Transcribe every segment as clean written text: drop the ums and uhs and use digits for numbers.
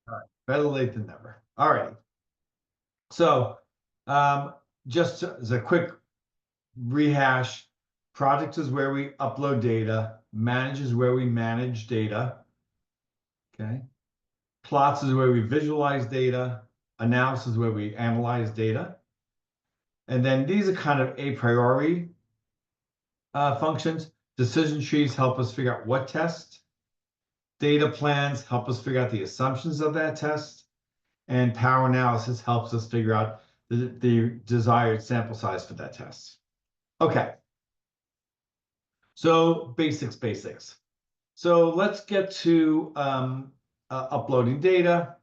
All right. Better late than never. All right. So um, just as a quick rehash, project is where we upload data, manage is where we manage data. Okay. Plots is where we visualize data, analysis is where we analyze data. And then these are kind of a priori functions. Decision trees help us figure out what test. Data plans help us figure out the assumptions of that test. And power analysis helps us figure out the desired sample size for that test. Okay, so basics. So let's get to uploading data.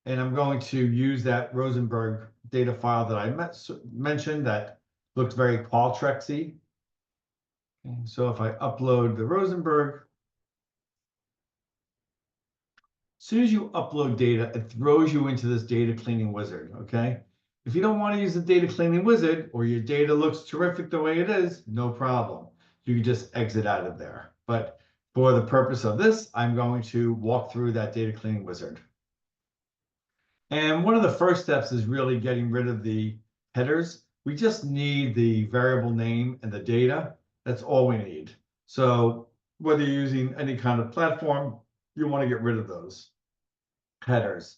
And I'm going to use that Rosenberg data file that I mentioned that looks very Qualtrics-y. Okay, so if I upload the Rosenberg, as soon as you upload data, it throws you into this data cleaning wizard, okay? If you don't want to use the data cleaning wizard or your data looks terrific the way it is, no problem. You can just exit out of there. But for the purpose of this, I'm going to walk through that data cleaning wizard. And one of the first steps is really getting rid of the headers. We just need the variable name and the data. That's all we need. So whether you're using any kind of platform, you want to get rid of those headers.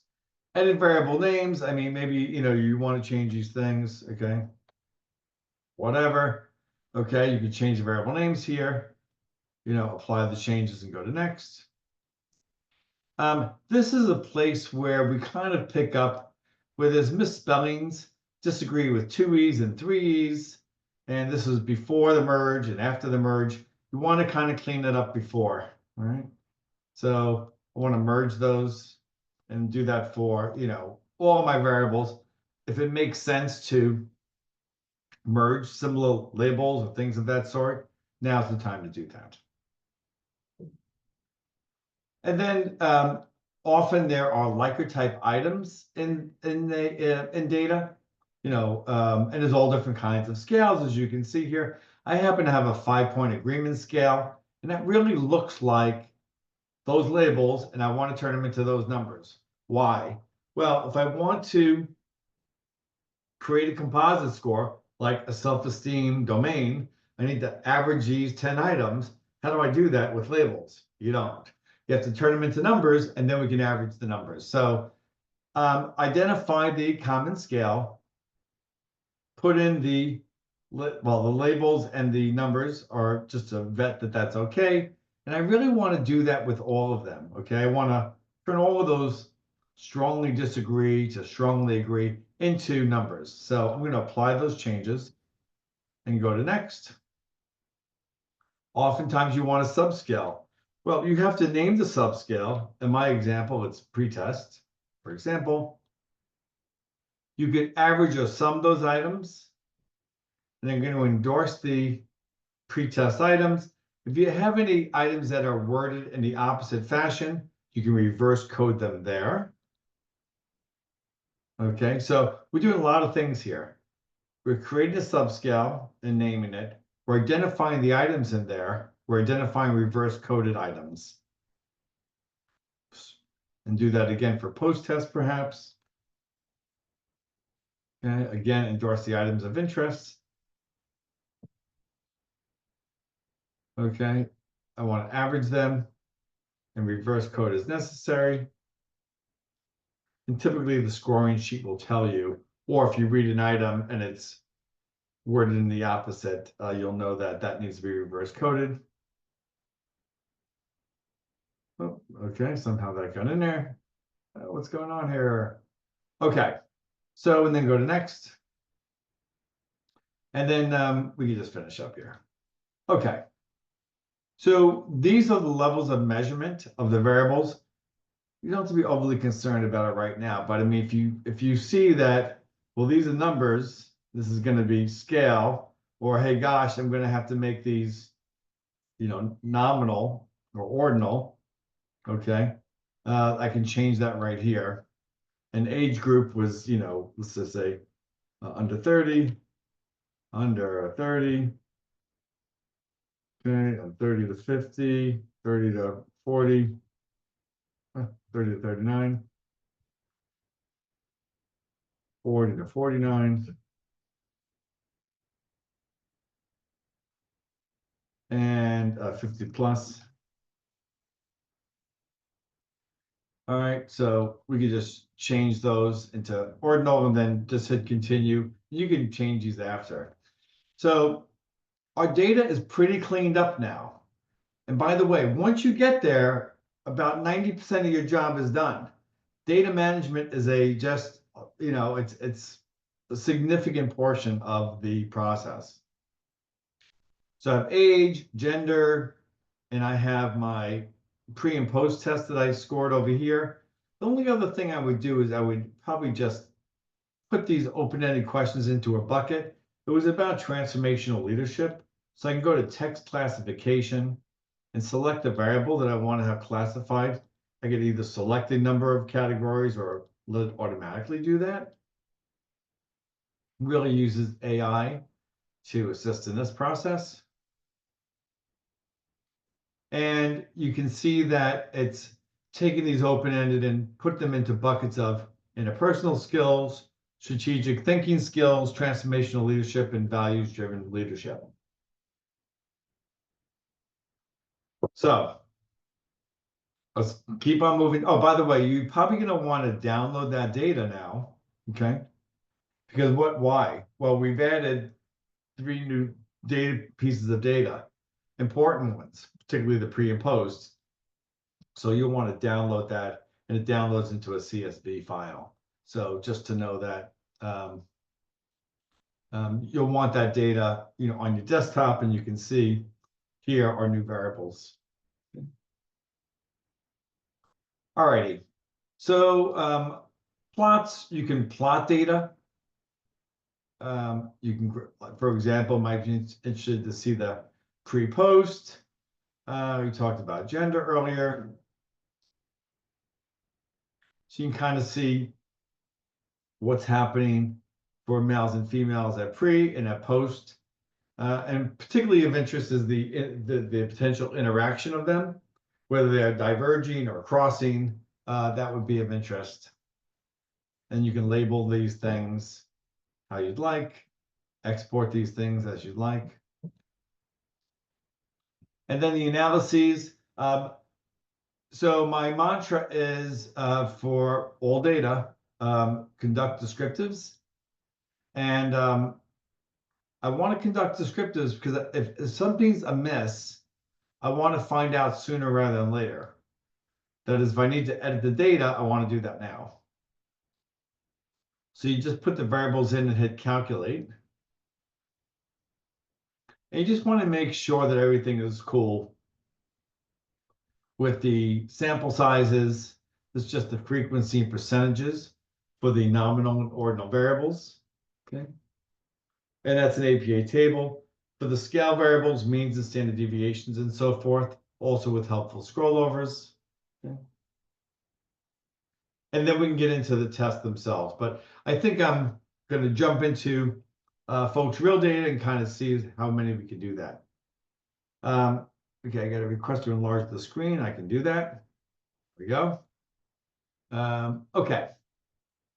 Edit variable names. I mean, maybe, you want to change these things. Okay. Whatever. Okay. You can change the variable names here, apply the changes and go to next. This is a place where we kind of pick up where there's misspellings, disagree with 2 E's and 3 E's. And this is before the merge and after the merge. You want to kind of clean it up before, all right? So I want to merge those and do that for, all my variables. If it makes sense to merge similar labels or things of that sort, now's the time to do that. And then often there are Likert type items in data, and there's all different kinds of scales, as you can see here. I happen to have a 5-point agreement scale, and that really looks like those labels, and I want to turn them into those numbers. Why? Well, if I want to create a composite score, like a self-esteem domain, I need to average these 10 items. How do I do that with labels? You don't. You have to turn them into numbers, and then we can average the numbers. So identify the common scale, put in the labels and the numbers are just to vet that that's okay. And I really want to do that with all of them, okay? I want to turn all of those strongly disagree to strongly agree into numbers. So I'm going to apply those changes and go to next. Oftentimes you want a subscale. Well, you have to name the subscale. In my example, it's pretest. For example, you could average or sum those items. And I'm going to endorse the pretest items. If you have any items that are worded in the opposite fashion, you can reverse code them there. Okay, so we're doing a lot of things here. We're creating a subscale and naming it. We're identifying the items in there. We're identifying reverse coded items. And do that again for post-test, perhaps. Okay, again, endorse the items of interest. Okay, I want to average them and reverse code as necessary. And typically the scoring sheet will tell you, or if you read an item and it's worded in the opposite, you'll know that that needs to be reverse coded. Oh, okay, somehow that got in there. What's going on here? Okay, so and then go to next. And then we can just finish up here. Okay, so these are the levels of measurement of the variables. You don't have to be overly concerned about it right now, but I mean, if you see that, well, these are numbers, this is going to be scale, or hey, gosh, I'm going to have to make these, nominal or ordinal. Okay, I can change that right here. And age group was, let's just say under 30, under 30. Okay, 30 to 50, 30 to 40, 30 to 39. 40 to 49. And 50 plus. All right, so we could just change those into ordinal and then just hit continue. You can change these after. So our data is pretty cleaned up now. And by the way, once you get there, about 90% of your job is done. Data management is it's a significant portion of the process. So I have age, gender, and I have my pre and post test that I scored over here. The only other thing I would do is I would probably just put these open-ended questions into a bucket. It was about transformational leadership. So I can go to text classification and select the variable that I want to have classified. I could either select a number of categories or let it automatically do that. Really uses AI to assist in this process. And you can see that it's taking these open-ended and put them into buckets of interpersonal skills, strategic thinking skills, transformational leadership, and values-driven leadership. So let's keep on moving. Oh, by the way, you're probably going to want to download that data now, okay? Because why? Well, we've added 3 new data pieces of data, important ones, particularly the pre and post. So you'll want to download that, and it downloads into a CSV file. So just to know that you'll want that data, on your desktop, and you can see here are new variables. All righty. So plots, you can plot data. You can, for example, might be interested to see the pre-post. We talked about gender earlier. So you can kind of see what's happening for males and females at pre and at post. And particularly of interest is the potential interaction of them, whether they're diverging or crossing, that would be of interest. And you can label these things how you'd like, export these things as you'd like. And then the analyses. So my mantra is for all data, conduct descriptives. And I want to conduct descriptives because if something's amiss, I want to find out sooner rather than later. That is, if I need to edit the data, I want to do that now. So you just put the variables in and hit calculate. And you just want to make sure that everything is cool with the sample sizes. It's just the frequency and percentages for the nominal and ordinal variables. Okay. And that's an APA table. For the scale variables, means and standard deviations and so forth, also with helpful scrollovers. Okay. And then we can get into the tests themselves. But I think I'm going to jump into folks' real data and kind of see how many we can do that. Okay, I got a request to enlarge the screen. I can do that. There we go. Okay,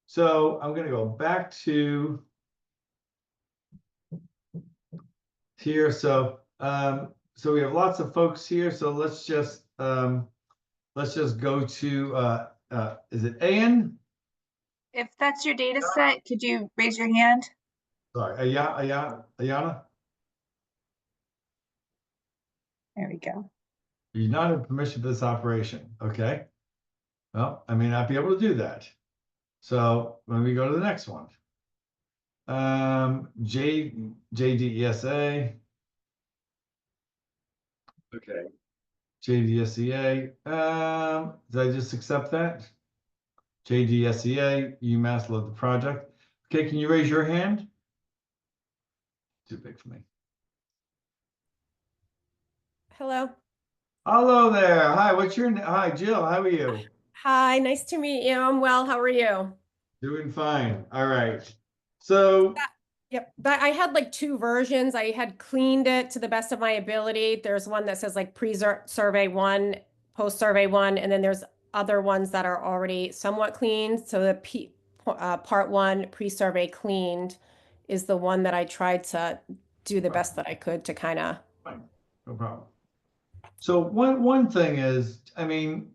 so I'm going to go back to here. So we have lots of folks here. So let's just go to is it Ann? If that's your data set, could you raise your hand? Sorry, Ayana. There we go. You not have permission for this operation. Okay. Well, I may not be able to do that. So let me go to the next one. JDESA. Okay. JDSEA. Did I just accept that? JDSEA, UMass love the project. Okay, can you raise your hand? Too big for me. Hello. Hello there. Hi, what's your name? Hi, Jill. How are you? Hi, nice to meet you. I'm well. How are you? Doing fine. All right. So Yep. I had like 2 versions. I had cleaned it to the best of my ability. There's one that says like pre-survey 1, post-survey 1, and then there's other ones that are already somewhat cleaned. So the part one, pre-survey cleaned, is the one that I tried to do the best that I could to kind of. Fine, no problem. So one thing is, I mean,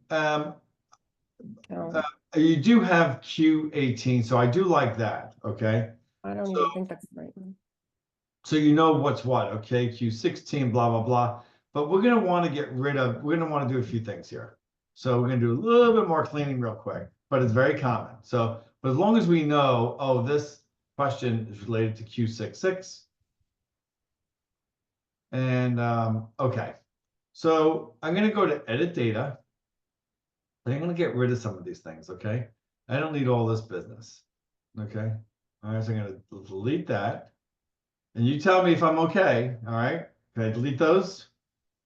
you do have Q18, so I do like that, okay? I don't So, even think that's the right one. so you know what's what, okay? Q16, blah, blah, blah. But we're gonna want to get rid of, we're gonna want to do a few things here. So we're gonna do a little bit more cleaning real quick, but it's very common. So, but as long as we know, oh, this question is related to Q66. And okay, so I'm gonna go to edit data. But I'm gonna get rid of some of these things, okay? I don't need all this business. Okay. All right, so I'm gonna delete that. And you tell me if I'm okay. All right. Can I delete those?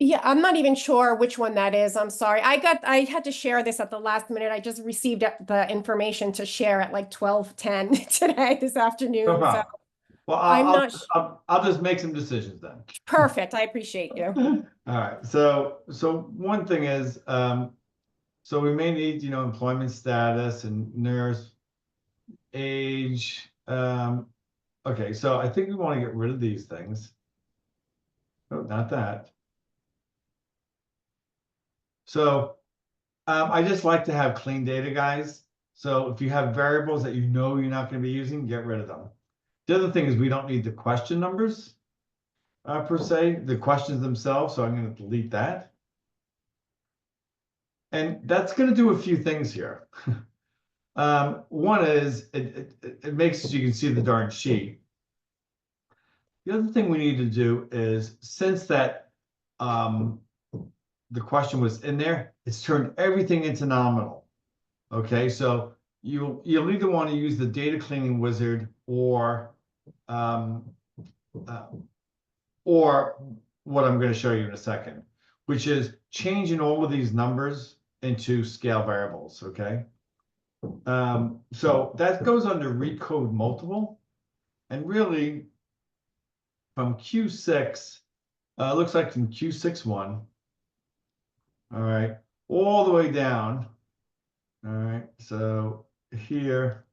Yeah, I'm not even sure which one that is. I'm sorry. I had to share this at the last minute. I just received the information to share at like 12:10 today, this No afternoon. So problem. Well, I'm not I'll just make some decisions then. perfect. I appreciate you. All right. So one thing is, so we may need, employment status and nurse age. Okay, so I think we want to get rid of these things. Oh, not that. So I just like to have clean data, guys. So if you have variables that you know you're not going to be using, get rid of them. The other thing is we don't need the question numbers per se, the questions themselves. So I'm going to delete that. And that's going to do a few things here. One is it makes you can see the darn sheet. The other thing we need to do is since that the question was in there, it's turned everything into nominal. Okay, so you'll either want to use the data cleaning wizard um, uh, or what I'm going to show you in a second, which is changing all of these numbers into scale variables. Okay, so that goes under recode multiple, and really from Q6, looks like from Q61. All right, all the way down. All right, so here.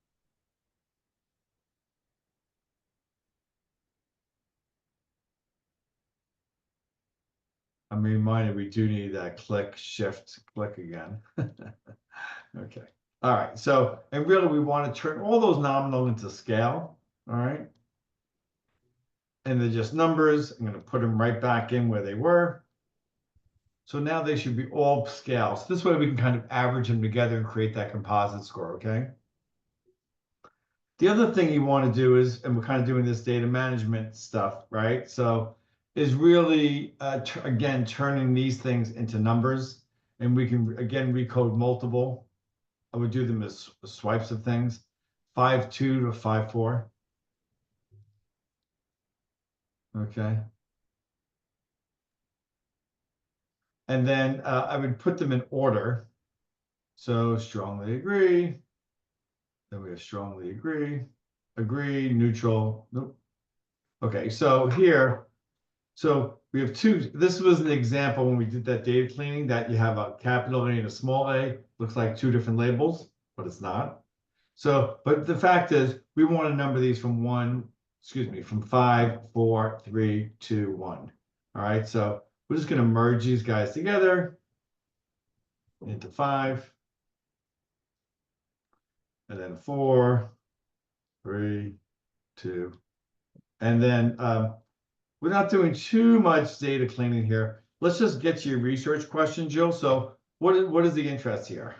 I'm reminded we do need that click again. Okay. All right. So, and really we want to turn all those nominal into scale. All right. And they're just numbers. I'm going to put them right back in where they were. So now they should be all scales. This way we can kind of average them together and create that composite score. Okay. The other thing you want to do is, and we're kind of doing this data management stuff, right? So is really, again, turning these things into numbers. And we can, again, recode multiple. I would do them as swipes of things, 5.2 to 5.4. Okay. And then I would put them in order. So strongly agree. Then we have strongly agree, neutral. Nope. Okay, so here, so we have two. This was an example when we did that data cleaning that you have a capital A and a small a. Looks like two different labels, but it's not. So, but the fact is, we want to number these from from 5, 4, 3, 2, 1. All right, so we're just going to merge these guys together into 5, and then 4, 3, 2, and then we're not doing too much data cleaning here. Let's just get to your research question, Jill. So, what is the interest here?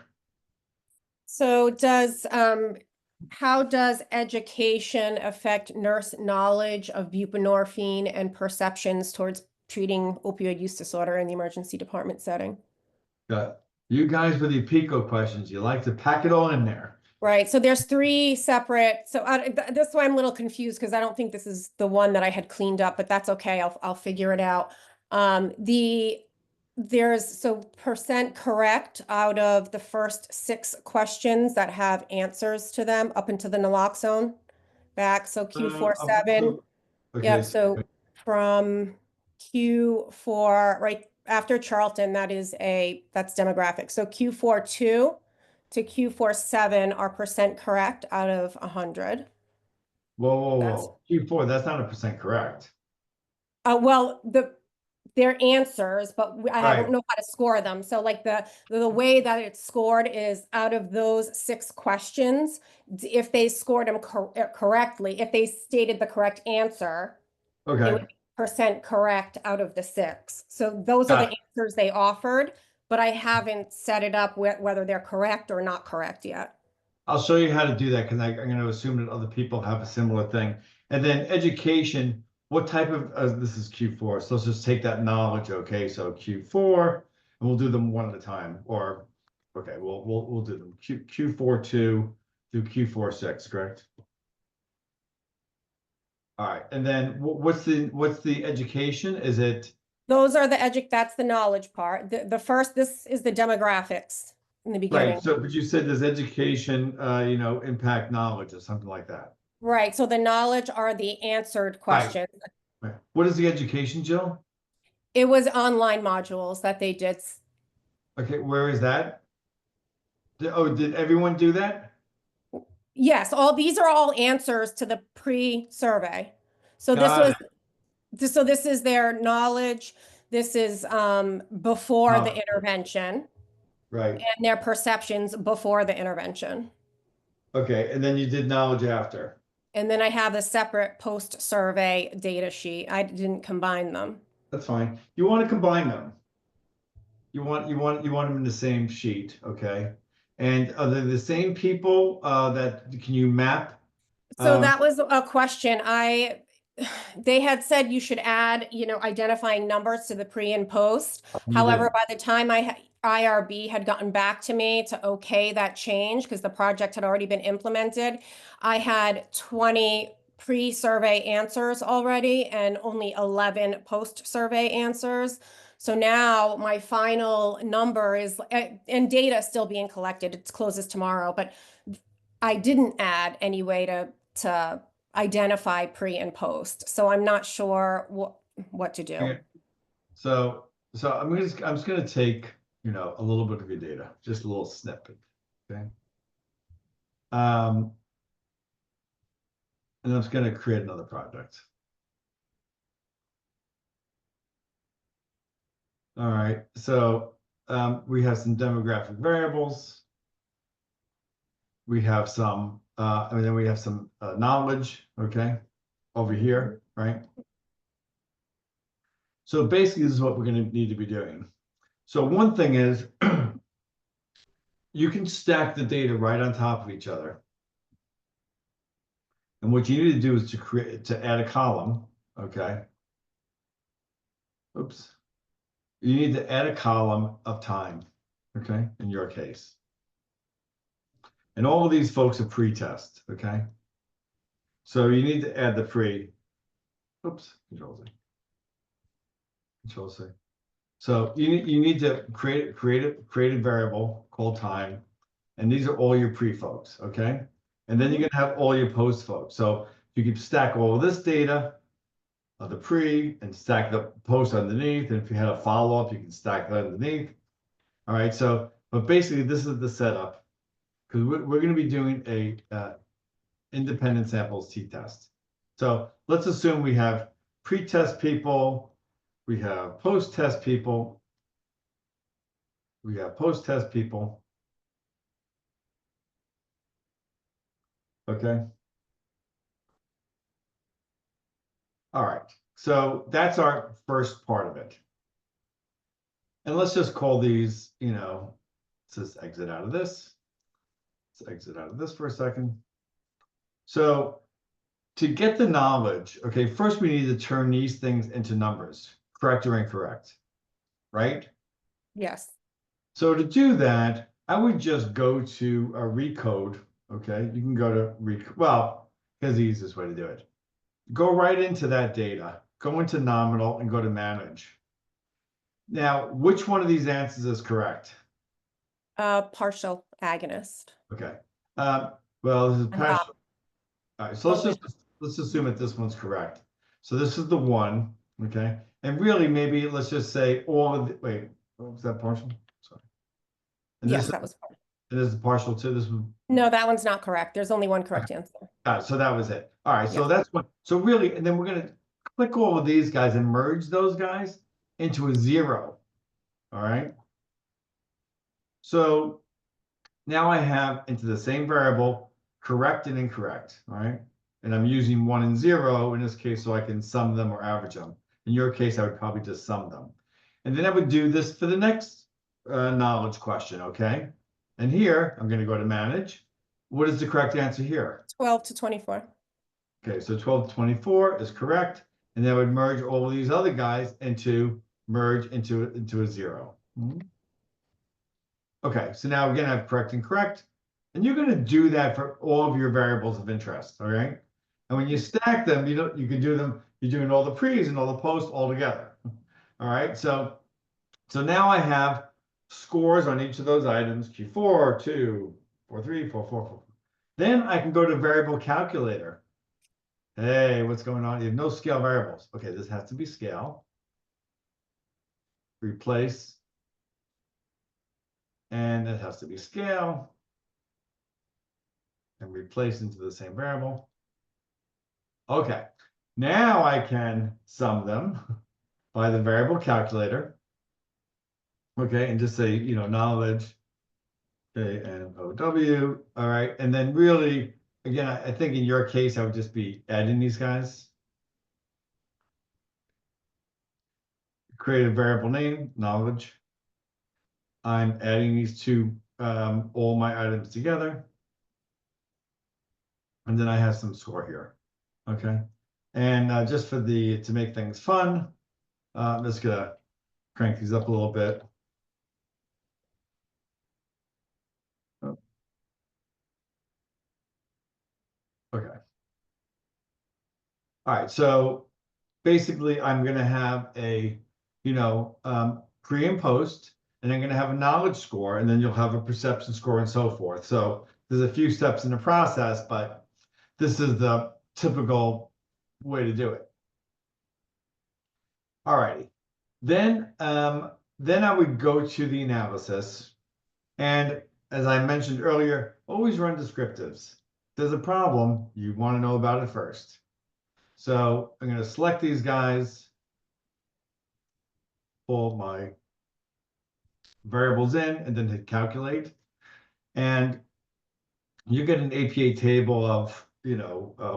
So how does education affect nurse knowledge of buprenorphine and perceptions towards treating opioid use disorder in the emergency department setting? You guys with your PICO questions, you like to pack it all in there. Right. So there's three separate. So this is why I'm a little confused because I don't think this is the one that I had cleaned up, but that's okay. I'll figure it out. There's so percent correct out of the first 6 questions that have answers to them up into the naloxone back. So Q47. Okay, Yep. So from Q4 right after Charlton, that's demographic. So Q42 to Q4-7 are percent correct out of 100. Whoa, whoa, That's- whoa. Q4, that's not 100% correct. Well, their answers, but I don't Right. know how to score them. So like the way that it's scored is out of those 6 questions, if they scored them correctly, if they stated the correct answer, it Okay. would be percent correct out of the 6. So those are the Gotcha. answers they offered, but I haven't set it up whether they're correct or not correct yet. I'll show you how to do that because I'm going to assume that other people have a similar thing. And then education, what type of, this is Q4. So let's just take that knowledge. Okay. So Q4, and we'll do them one at a time. Or, okay, we'll do them Q4-2 through Q4-6, correct? All right. And then what's the education? Is it? Those are that's the knowledge part. The first, this is the demographics in the beginning. Right. So, but you said does education, impact knowledge or something like that? Right. So the knowledge are the answered questions. Right. What is the education, Jill? It was online modules that they did. Okay, where is that? Did everyone do that? Yes, all these are all answers to the pre-survey. So Got this is their knowledge. This is before the Knowledge. intervention Right. and their perceptions before the intervention. Okay, and then you did knowledge after. And then I have a separate post-survey data sheet. I didn't combine them. That's fine. You want to combine them. You want them in the same sheet, okay? And are they the same people that can you map? So that was a question. They had said you should add, identifying numbers to the pre and post. You However, did. by the time IRB had gotten back to me to okay that change, because the project had already been implemented, I had 20 pre-survey answers already and only 11 post-survey answers. So now my final number is, and data still being collected, it closes tomorrow, but I didn't add any way to identify pre and post. So I'm not sure what to do. Okay. So I'm just gonna take, a little bit of your data, just a little snippet. Okay. And I'm just gonna create another project. All right, so we have some demographic variables. We have some, and then we have some knowledge, okay, over here, right? So basically, this is what we're going to need to be doing. So one thing is, you can stack the data right on top of each other. And what you need to do is to add a column, okay? Oops. You need to add a column of time, okay, in your case. And all of these folks are pre-test, okay? So you need to add the pre. Oops, Control Z. Control C. So you need to create a variable called time, and these are all your pre folks, okay? And then you're gonna have all your post folks. So you can stack all of this data of the pre and stack the post underneath. And if you had a follow-up, you can stack that underneath. All right. So, but basically, this is the setup because we're going to be doing a independent samples t-test. So let's assume we have pre-test people, we have post-test people, we have post-test people. Okay. All right. So that's our first part of it. And let's just call these, let's just exit out of this. Let's exit out of this for a second. So to get the knowledge, okay, first we need to turn these things into numbers, correct or incorrect, right? Yes. So to do that, I would just go to a recode, okay? You can go to recode, well, here's the easiest way to do it. Go right into that data, go into nominal and go to manage. Now, which one of these answers is correct? Partial agonist. Okay. Well, this is partial. All right, so let's assume that this one's correct. So this is the one, okay? And really, maybe let's just say all of the, wait, what was that partial? Sorry. And Yes, this, that was partial. And this is partial to this one. No, that one's not correct. There's only one correct answer. So that was it. All right, so Yeah. that's what, so really, and then we're gonna click all of these guys and merge those guys into a 0. All right. So now I have into the same variable, correct and incorrect, all right? And I'm using 1 and 0 in this case so I can sum them or average them. In your case, I would probably just sum them. And then I would do this for the next knowledge question, okay? And here, I'm gonna go to manage. What is the correct answer here? 12 to 24. Okay, so 12 to 24 is correct. And then I would merge all of these other guys merge into a 0. Okay, so now again, I have correct and correct. And you're gonna do that for all of your variables of interest, all right? And when you stack them, you can do them, you're doing all the pre's and all the posts all together. All right, so now I have scores on each of those items, Q4, 2, 4, 3, 4, 4, 4. Then I can go to variable calculator. Hey, what's going on? You have no scale variables. Okay, this has to be scale. Replace. And it has to be scale. And replace into the same variable. Okay, now I can sum them by the variable calculator. Okay, and just say, knowledge, K-N-O-W, all right. And then really, again, I think in your case, I would just be adding these guys. Create a variable name, knowledge. I'm adding these two, all my items together. And then I have some score here, okay? And just to make things fun, I'm just gonna crank these up a little bit. Oh. Okay. All right, so basically I'm gonna have a, pre and post, and I'm gonna have a knowledge score, and then you'll have a perception score and so forth. So there's a few steps in the process, but this is the typical way to do it. All righty. Then I would go to the analysis. And as I mentioned earlier, always run descriptives. If there's a problem, you want to know about it first. So I'm going to select these guys, pull my variables in, and then hit calculate. And you get an APA table of,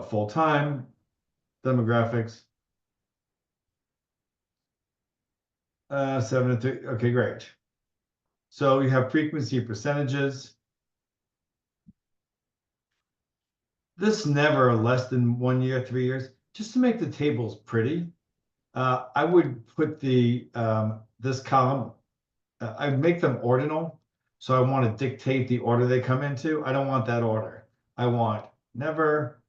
full-time, demographics, 7 and 3. Okay, great. So you have frequency percentages. This never less than 1 year, 3 years, just to make the tables pretty. I would put this column, I'd make them ordinal. So I want to dictate the order they come into. I don't want that order. I want never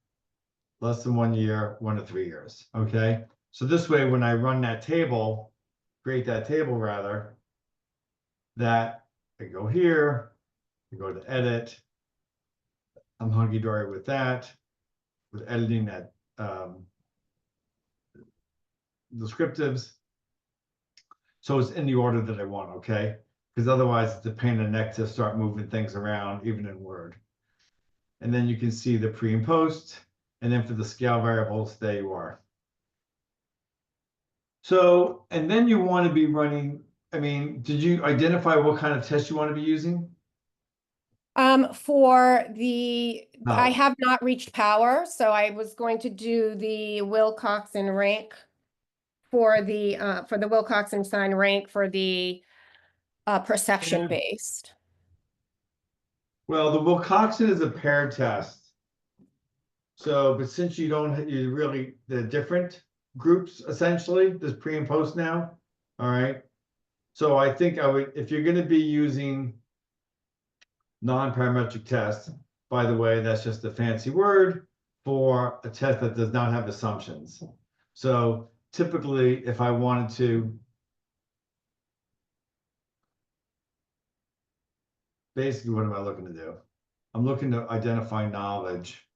less than 1 year, 1 to 3 years. Okay. So this way, when I run that table, create that table rather, that I go here, I go to edit. I'm hunky-dory with that, with editing that descriptives. So it's in the order that I want, okay? Because otherwise it's a pain in the neck to start moving things around, even in Word. And then you can see the pre and post. And then for the scale variables, there you are. So, and then you want to be running, did you identify what kind of test you want to be using? I have not reached power, so I was going to do the Wilcoxon rank for the Wilcoxon sign rank for the perception based. Well, the Wilcoxon is a paired test. So, but since they're different groups essentially, there's pre and post now. All right. So I think if you're going to be using non-parametric tests, by the way, that's just a fancy word for a test that does not have assumptions. So typically, if I wanted to basically, what am I looking to do? I'm looking to identify knowledge,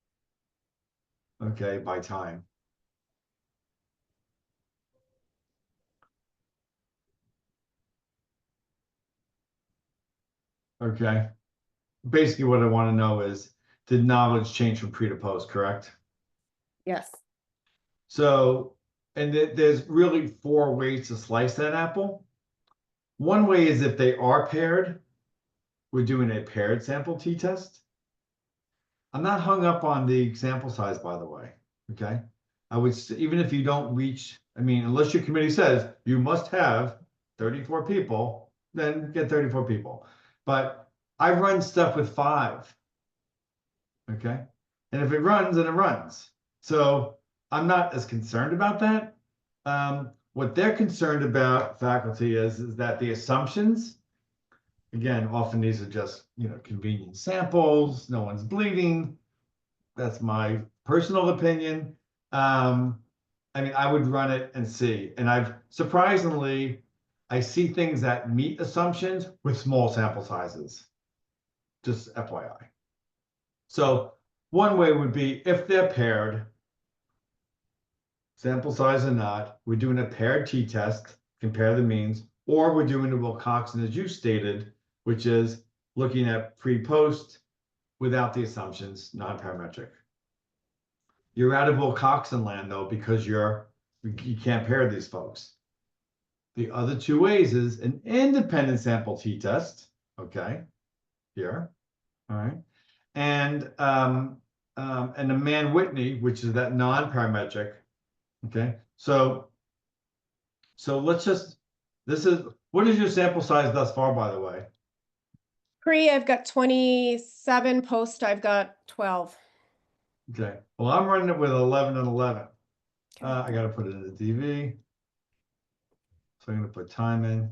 okay, by time. Okay. basically what I want to know is, did knowledge change from pre to post, correct? Yes. So, and there's really 4 ways to slice that apple. One way is if they are paired, we're doing a paired sample t-test. I'm not hung up on the sample size, by the way, okay? I would, even if you don't reach, I mean, unless your committee says you must have 34 people, then get 34 people. But I run stuff with 5, okay? And if it runs, then it runs. So I'm not as concerned about that. What they're concerned about, faculty, is that the assumptions, again, often these are just, convenient samples, no one's bleeding. That's my personal opinion. I mean, I would run it and see. And surprisingly, I see things that meet assumptions with small sample sizes. Just FYI. So one way would be if they're paired, sample size or not, we're doing a paired t-test, compare the means, or we're doing the Wilcoxon as you stated, which is looking at pre-post without the assumptions, non-parametric. You're out of Wilcoxon land though, because you can't pair these folks. The other 2 ways is an independent sample t-test, okay, here, all right, and the Mann-Whitney, which is that non-parametric, okay. So let's just, what is your sample size thus far, by the way? Pre, I've got 27, post, I've got 12. Okay, well, I'm running it with 11 and 11. Okay. I got to put it in the DV. So I'm going to put time in.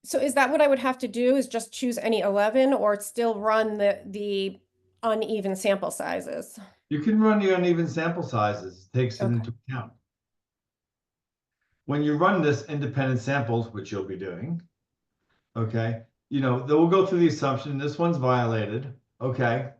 So is that what I would have to do, is just choose any 11 or still run the uneven sample sizes? You can run the uneven sample sizes, it takes it Okay. into account. When you run this independent samples, which you'll be doing, okay, they'll go through the assumption this one's violated, okay.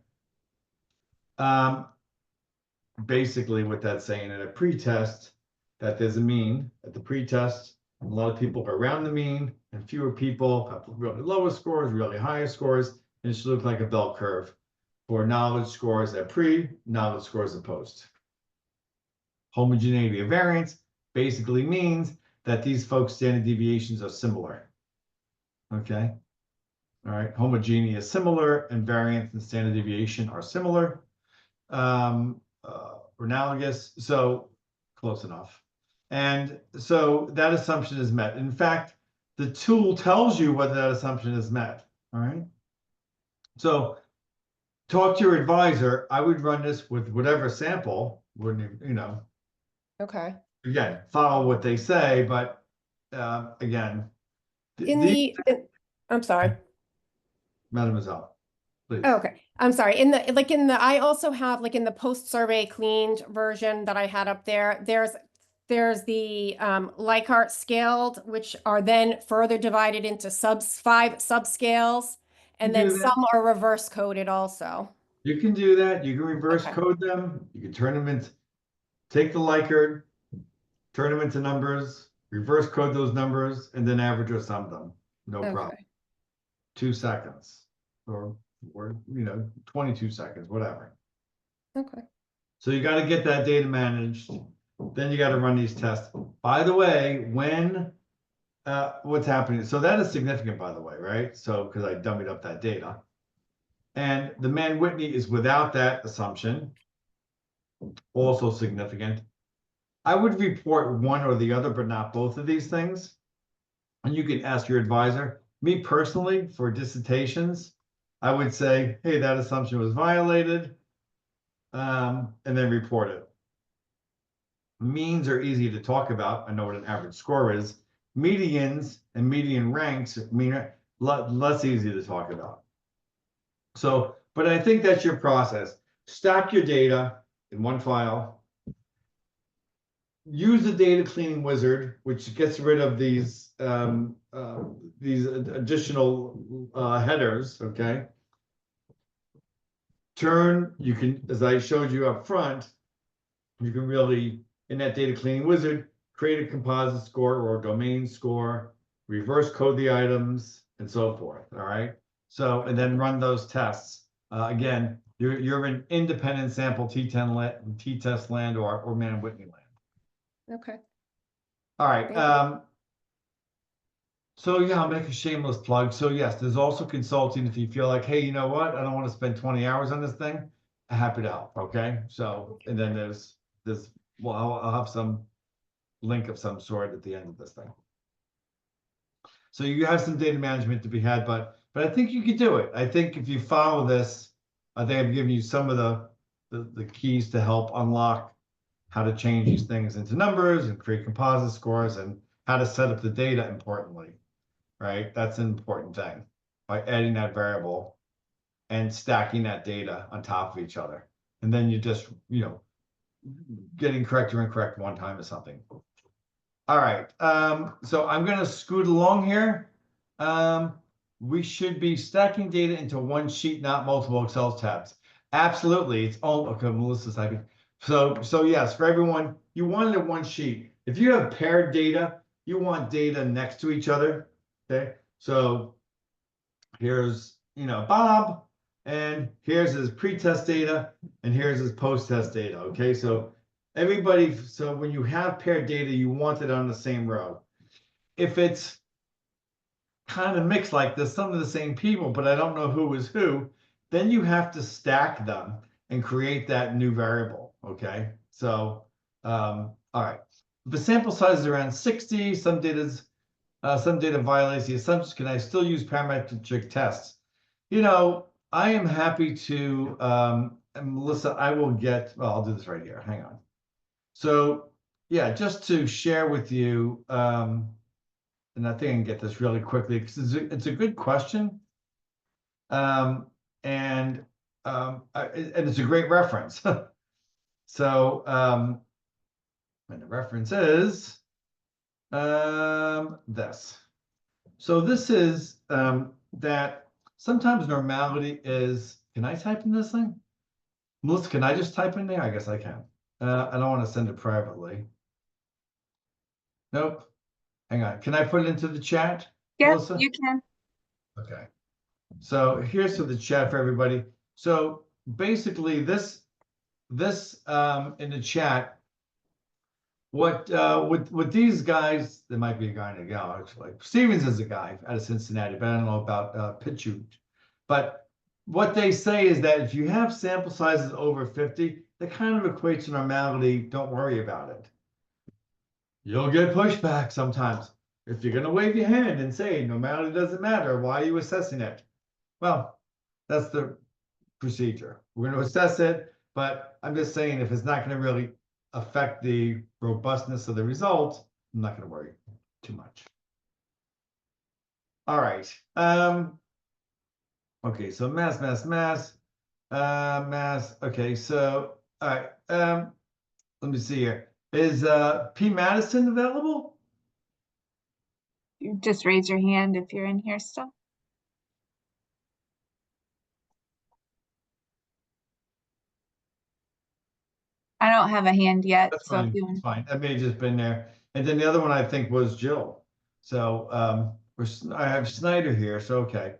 Basically what that's saying in a pretest, that there's a mean at the pretest, a lot of people are around the mean and fewer people have really lower scores, really higher scores, and it should look like a bell curve for knowledge scores at pre, knowledge scores at post. Homogeneity of variance basically means that these folks' standard deviations are similar. Okay. All right. Homogeneous similar and variance and standard deviation are similar. Or analogous. So close enough. And so that assumption is met. In fact, the tool tells you whether that assumption is met. All right. So talk to your advisor. I would run this with whatever sample, wouldn't you? Okay. Again, follow what they say, but again, I'm sorry. Mademoiselle, please. Oh, okay. I'm sorry. I also have, like, in the post-survey cleaned version that I had up there, there's the Likert scaled, which are then further divided into 5 subscales, and then some are reverse coded also. You can do that. You can reverse Okay. code them. You can turn them into, take the Likert, turn them into numbers, reverse code those numbers, and then average or sum them. No problem. Okay. 2 seconds or 22 seconds, whatever. Okay. So you got to get that data managed. Then you got to run these tests. By the way, what's happening? So that is significant, by the way, right? So because I dummied up that data. And the Mann-Whitney is without that assumption. Also significant. I would report one or the other, but not both of these things. And you can ask your advisor. Me personally, for dissertations, I would say, hey, that assumption was violated, and then report it. Means are easy to talk about. I know what an average score is. Medians and median ranks less easy to talk about. So, but I think that's your process. Stack your data in one file. Use the data cleaning wizard, which gets rid of these additional headers. Okay. You can, as I showed you up front, you can really, in that data cleaning wizard, create a composite score or a domain score, reverse code the items, and so forth, all right? So, and then run those tests. Again, you're in independent sample t-test land or Mann-Whitney land. Okay. All right, Thank you. so yeah, I'll make a shameless plug. So yes, there's also consulting if you feel like, hey, you know what? I don't want to spend 20 hours on this thing. I'm happy to help, okay? So, and then there's well, I'll have some link of some sort at the end of this thing. So you have some data management to be had, but I think you could do it. I think if you follow this, I think I've given you some of the keys to help unlock how to change these things into numbers and create composite scores and how to set up the data importantly, right? That's an important thing by adding that variable and stacking that data on top of each other. And then you just, getting correct or incorrect one time is something. All right, so I'm gonna scoot along here. We should be stacking data into one sheet, not multiple Excel tabs. Absolutely, it's all, okay, Melissa's typing. So yes, for everyone, you want it in one sheet. If you have paired data, you want data next to each other, okay? So here's, Bob, and here's his pre-test data, and here's his post-test data, okay? So when you have paired data, you want it on the same row. If it's kind of mixed like this, some of the same people, but I don't know who is who, then you have to stack them and create that new variable, okay? So, all right. If the sample size is around 60, some data violates the assumptions, can I still use parametric tests? I am happy to, and Melissa, I'll do this right here, hang on. So yeah, just to share with you, and I think I can get this really quickly because it's a good question. And it's a great reference. So, and the reference is this. So this is that sometimes normality is, can I type in this thing? Melissa, can I just type in there? I guess I can. I don't want to send it privately. Nope. Hang on. Can I put it into the chat, Yep, Melissa? you can. Okay. So here's to the chat for everybody. So basically this in the chat, what with these guys, there might be a guy and a gal actually. Stevens is a guy out of Cincinnati, but I don't know about Pichu. But what they say is that if you have sample sizes over 50, that kind of equates to normality. Don't worry about it. You'll get pushback sometimes. If you're going to wave your hand and say normality doesn't matter, why are you assessing it? Well, that's the procedure. We're going to assess it, but I'm just saying if it's not going to really affect the robustness of the result, I'm not going to worry too much. All right. Okay, so mass. Okay, so all right. Let me see here. Is P. Madison available? You just raise your hand if you're in here still. I don't have a hand yet, That's so if fine. you It's want. fine. That may have just been there. And then the other one I think was Jill. So I have Snyder here. So okay.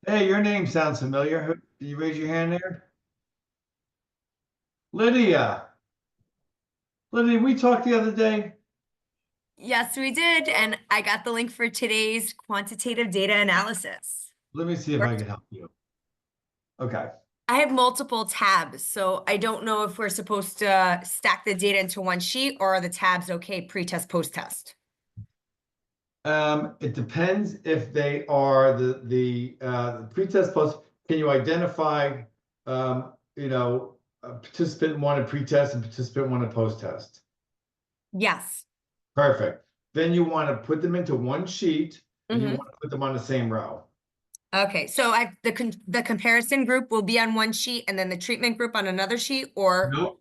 Hey, your name sounds familiar. Did you raise your hand there? Lydia. Lydia, we talked the other day. Yes, we did. And I got the link for today's quantitative data analysis. Let me see if I can help you. Okay. I have multiple tabs, so I don't know if we're supposed to stack the data into one sheet or are the tabs okay, pre-test, post-test? It depends if they are the pretest post. Can you identify, participant one at pretest and participant one at post-test? Yes. Perfect. Then you want to put them into one sheet and you Mhm. want to put them on the same row. Okay, so the comparison group will be on one sheet and then the treatment group on another sheet, or Nope.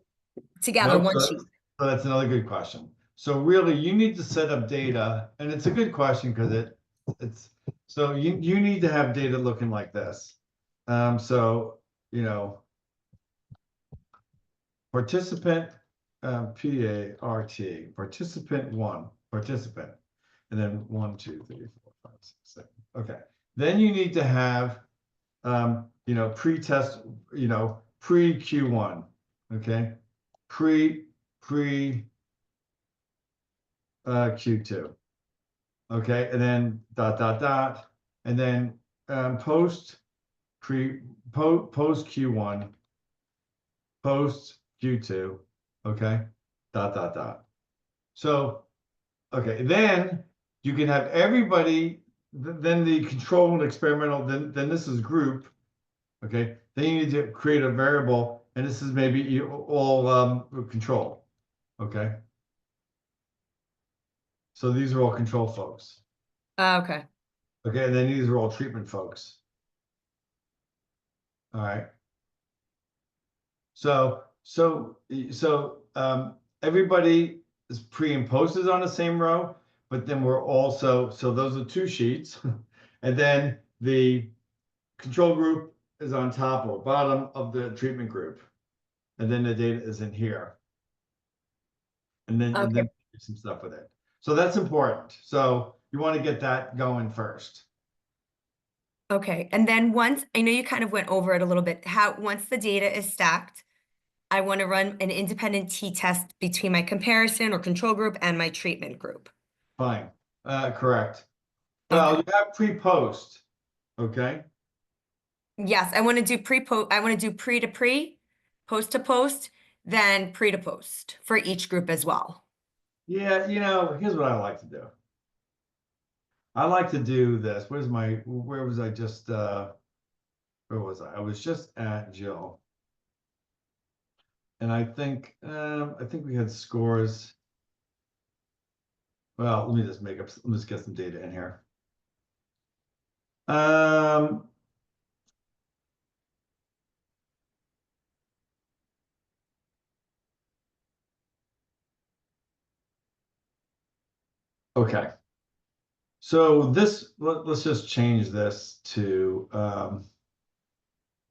together one So sheet? that's another good question. So really you need to set up data, and it's a good question because it's so you need to have data looking like this. So participant PART, participant one, participant, and then 1, 2, 3, 4, 5, 6, 7. Okay. Then you need to have, pre-test, pre-Q1, okay? Pre Q2, okay? And then dot, and then post Q1, post Q2, okay? Dot. So, okay, then you can have everybody, then the control and experimental, then this is group, okay? Then you need to create a variable, and this is maybe all control, okay? So these are all control folks, Okay. okay? And then these are all treatment folks. All right. So everybody is pre and post is on the same row, but then we're also, so those are two sheets. And then the control group is on top or bottom of the treatment group. And then the data is in here. And then Okay. do some stuff with it. So that's important. So you want to get that going first. Okay, and then once, I know you kind of went over it a little bit, once the data is stacked, I want to run an independent t-test between my comparison or control group and my treatment group. Fine. Correct. Well, Okay. you have pre-post, okay? Yes, I want to do I want to do pre to pre, post to post, then pre to post for each group as well. Yeah, here's what I like to do. I like to do this. Where was I just, where was I? I was just at Jill. And I think we had scores. Well, let me just get some data in here. Okay. So let's just change this to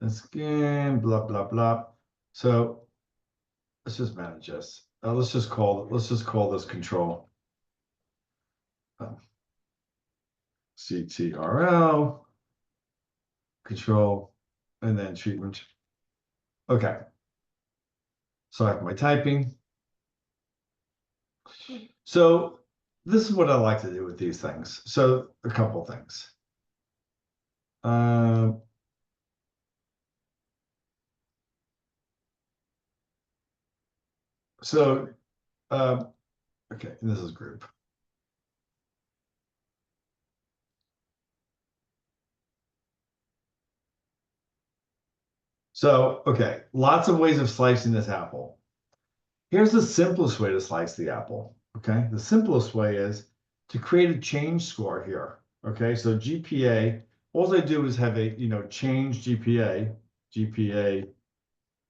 this game, blah, blah, blah. So let's just manage this. Let's just call this control. CTRL, control, and then treatment. Okay. So I have my typing. So this is what I like to do with these things. So a couple things. Okay, and this is group. So, okay, lots of ways of slicing this apple. Here's the simplest way to slice the apple, okay? The simplest way is to create a change score here, okay? So GPA, all I do is have a, change GPA,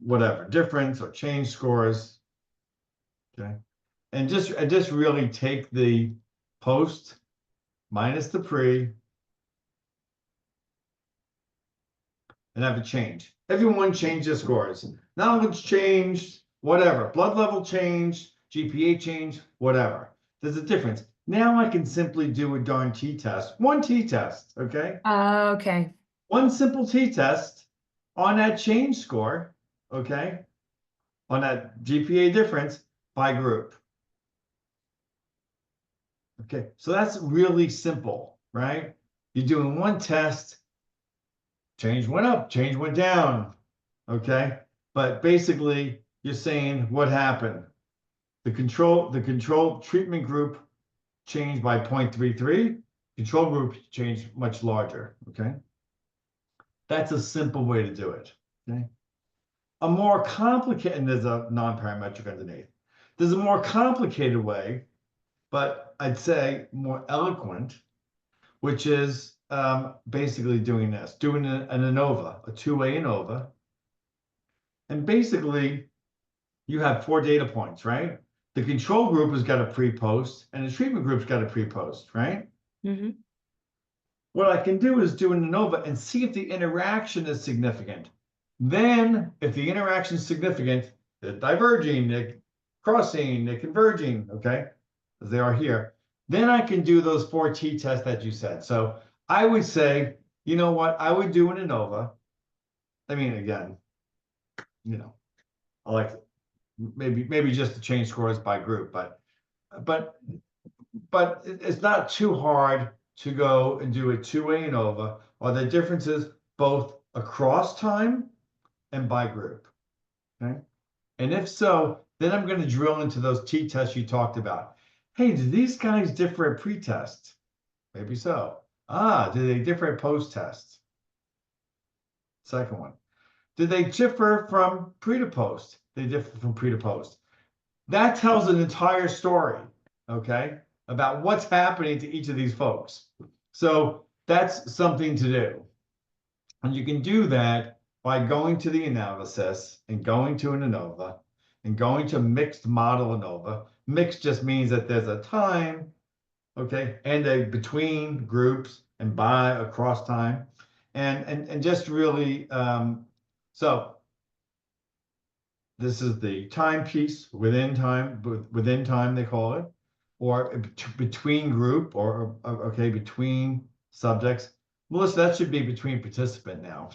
whatever, difference or change scores, okay? And just really take the post minus the pre and have a change. Everyone change their scores. Knowledge changed, whatever. Blood level changed, GPA changed, whatever. There's a difference. Now I can simply do a darn t-test. One t-test, okay? Okay. One simple t-test on that change score, okay? On that GPA difference by group. Okay, so that's really simple, right? You're doing one test, change went up, change went down, okay? But basically, you're saying what happened. The control treatment group changed by 0.33, control group changed much larger, okay? That's a simple way to do it, okay? A more complicated, and there's a non-parametric underneath. There's a more complicated way, but I'd say more eloquent, which is basically doing this, doing an ANOVA, a two-way ANOVA. And basically, you have 4 data points, right? The control group has got a pre-post, and the treatment group's got a pre-post, right? Mm-hmm. What I can do is do an ANOVA and see if the interaction is significant. Then, if the interaction is significant, they're diverging, they're crossing, they're converging, okay? As they are here. Then I can do those 4 t-tests that you said. So I would say you know what, I would do an ANOVA. I mean, again, you know, I like maybe just to change scores by group, but it's not too hard to go and do a two-way ANOVA. Are there differences both across time and by group? Okay. And if so, then I'm going to drill into those t-tests you talked about. Hey, do these guys differ at pre-test? Maybe so. Do they differ at post-test? Second one. Do they differ from pre to post? They differ from pre to post. That tells an entire story, okay, about what's happening to each of these folks. So that's something to do. And you can do that by going to the analysis and going to an ANOVA and going to mixed model ANOVA. Mixed just means that there's a time, okay, and a between groups and by across time. And just really, so this is the time piece within time they call it, or between group, or okay, between subjects. Melissa, that should be between participant now.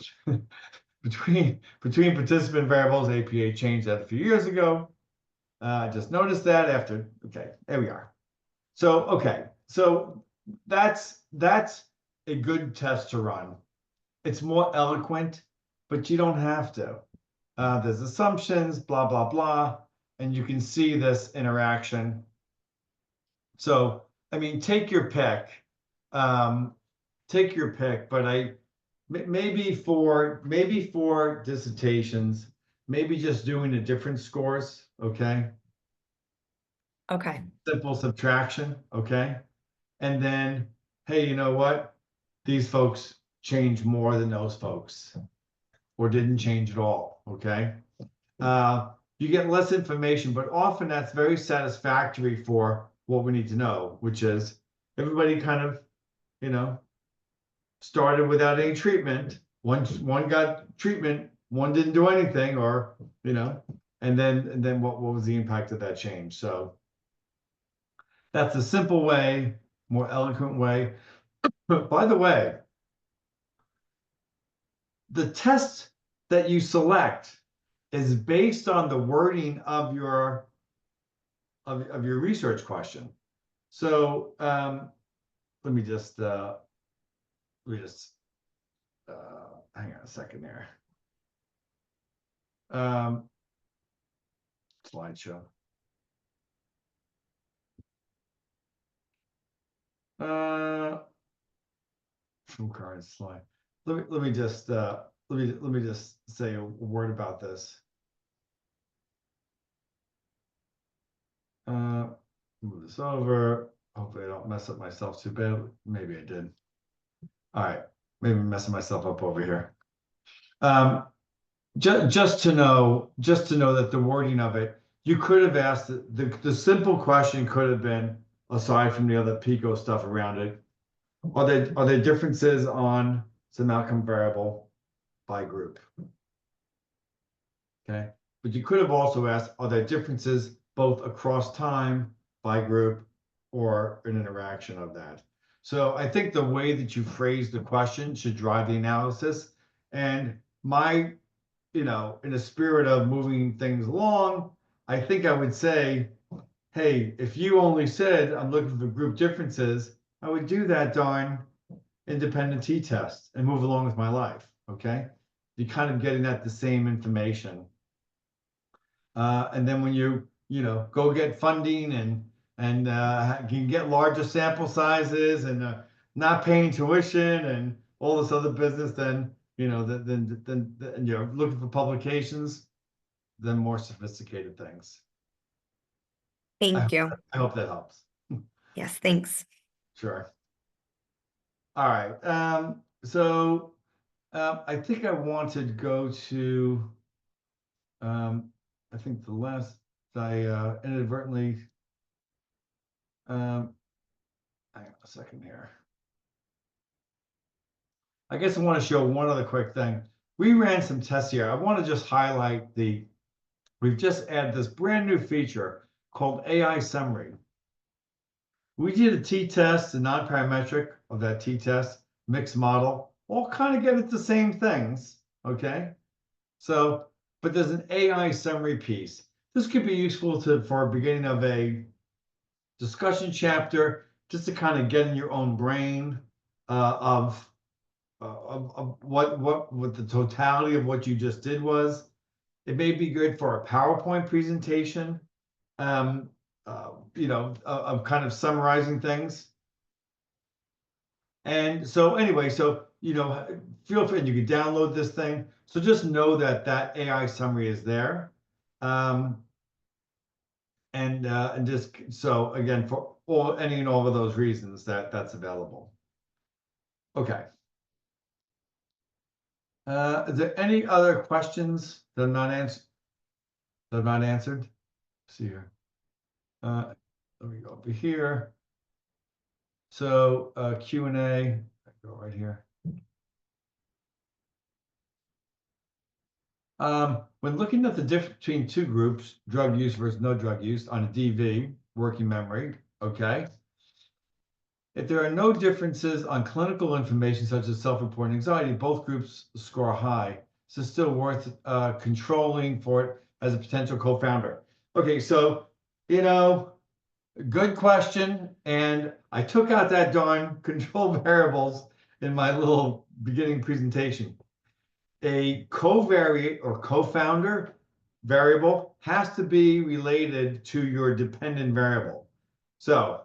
between participant variables, APA changed that a few years ago. I just noticed that after, okay, there we are. So, okay, so that's a good test to run. It's more eloquent, but you don't have to. There's assumptions, blah, blah, blah, and you can see this interaction. So, I mean, take your pick. Take your pick, but maybe for dissertations, maybe just doing the different scores, okay? Okay. Simple subtraction, okay? And then, hey, you know what? These folks change more than those folks, or didn't change at all, okay? You get less information, but often that's very satisfactory for what we need to know, which is everybody kind of, you know, started without any treatment. One got treatment, one didn't do anything, or, you know, and then what was the impact of that change? So that's a simple way, more eloquent way. But by the way, the test that you select is based on the wording of your research question. So let me just hang on a second there. Slideshow. From current slide. Let me just say a word about this. Move this over. Hopefully I don't mess up myself too bad. Maybe I did. All right, maybe I'm messing myself up over here. Just to know that the wording of it, you could have asked the simple question could have been, aside from the other Pico stuff around it, are there differences on some outcome variable by group? Okay, but you could have also asked, are there differences both across time by group or an interaction of that? So I think the way that you phrase the question should drive the analysis. And my, you know, in the spirit of moving things along, I think I would say, hey, if you only said I'm looking for group differences, I would do that darn independent t-test and move along with my life. Okay, you're kind of getting at the same information. And then when you know, go get funding and can get larger sample sizes and not paying tuition and all this other business, then, you know, then you're looking for publications, then more sophisticated things. Thank you. I hope that helps. Yes, thanks. Sure. All right. So I think I want to go to, I think the last, I inadvertently, hang on a second here. I guess I want to show one other quick thing. We ran some tests here. I want to just highlight we've just added this brand new feature called AI Summary. We did a t-test, a non-parametric of that t-test, mixed model, all kind of get at the same things, okay? So, but there's an AI summary piece. This could be useful for a beginning of a discussion chapter, just to kind of get in your own brain of what the totality of what you just did was. It may be good for a PowerPoint presentation, of kind of summarizing things. And so anyway, feel free, you can download this thing. So just know that that AI summary is there. And just, so again, for any and all of those reasons that's available. Okay. Is there any other questions that are not answered? Let's see here. Let me go over here. So Q&A, go right here. When looking at the difference between two groups, drug use versus no drug use on a DV, working memory, okay? If there are no differences on clinical information such as self-reported anxiety, both groups score high. So it's still worth controlling for it as a potential co-founder. Okay, so, good question. And I took out that darn control variables in my little beginning presentation. A covariate or co-founder variable has to be related to your dependent variable. So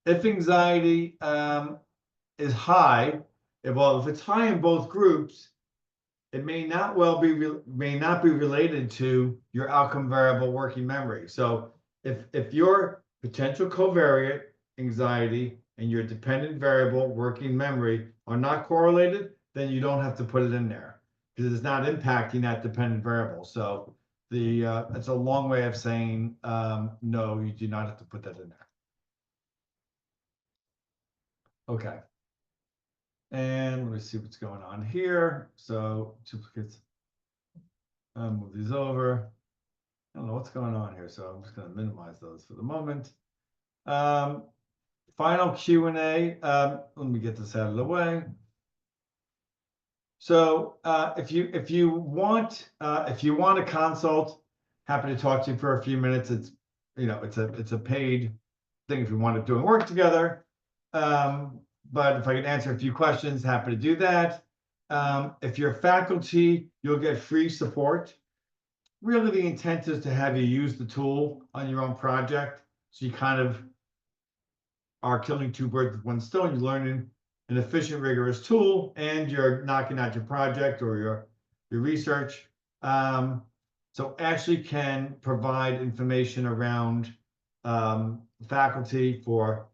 if anxiety is high, if it's high in both groups, it may not be related to your outcome variable working memory. So if your potential covariate anxiety and your dependent variable working memory are not correlated, then you don't have to put it in there because it's not impacting that dependent variable. So it's a long way of saying no, you do not have to put that in there. Okay. And let me see what's going on here. So duplicates. Move these over. I don't know what's going on here, so I'm just going to minimize those for the moment. Final Q&A. Let me get this out of the way. So if you want to consult, happy to talk to you for a few minutes. It's it's a paid thing if you want to do work together. But if I can answer a few questions, happy to do that. If you're faculty, you'll get free support. Really, the intent is to have you use the tool on your own project. So you kind of are killing two birds with one stone. You're learning an efficient, rigorous tool, and you're knocking out your project or your research. So Ashley can provide information around faculty for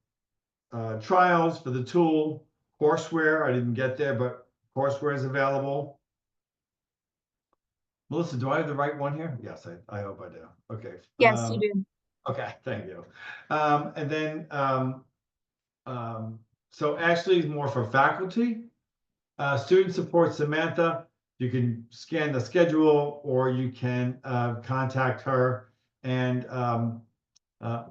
trials for the tool, courseware. I didn't get there, but courseware is available. Melissa, do I have the right one here? Yes, I hope I do. Okay. Yes, you do. Okay, thank you. And then, so Ashley is more for faculty. Student support, Samantha, you can scan the schedule or you can contact her. And I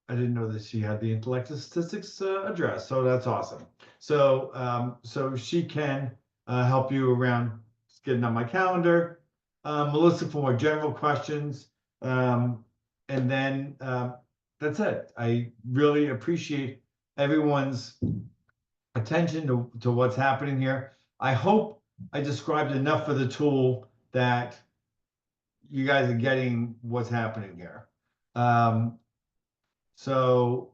didn't know that she had the intellectual statistics address, so that's awesome. So so she can help you around getting on my calendar. Melissa for more general questions. And then that's it. I really appreciate everyone's attention to what's happening here. I hope I described enough of the tool that you guys are getting what's happening here. So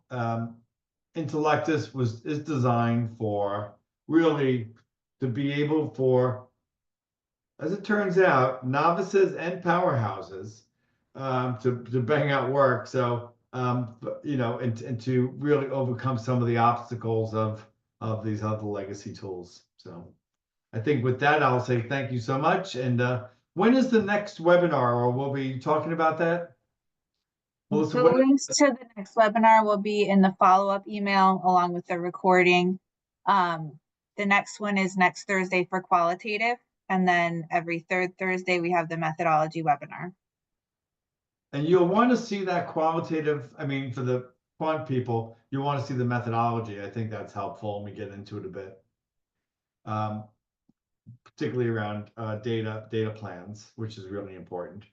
Intellectus is designed for really to be able for, as it turns out, novices and powerhouses to bang out work. So and to really overcome some of the obstacles of these other legacy tools. So I think with that, I'll say thank you so much. And when is the next webinar, or we'll be talking about that? Melissa, The links to the next webinar will be in the follow-up email along with the recording. The next one is next Thursday for qualitative, and then every third Thursday we have the methodology webinar. And you'll want to see that qualitative, I mean, for the quant people, you want to see the methodology. I think that's helpful when we get into it a bit. particularly around data plans, which is really important.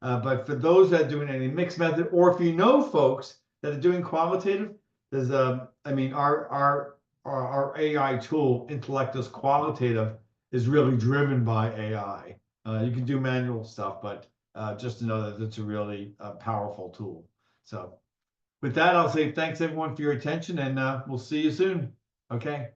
But for those that are doing any mixed method, or if you know folks that are doing qualitative, there's I mean, our AI tool, Intellectus Qualitative, is really driven by AI. You can do manual stuff, but just to know that it's a really powerful tool. So with that, I'll say thanks everyone for your attention, and we'll see you soon. Okay.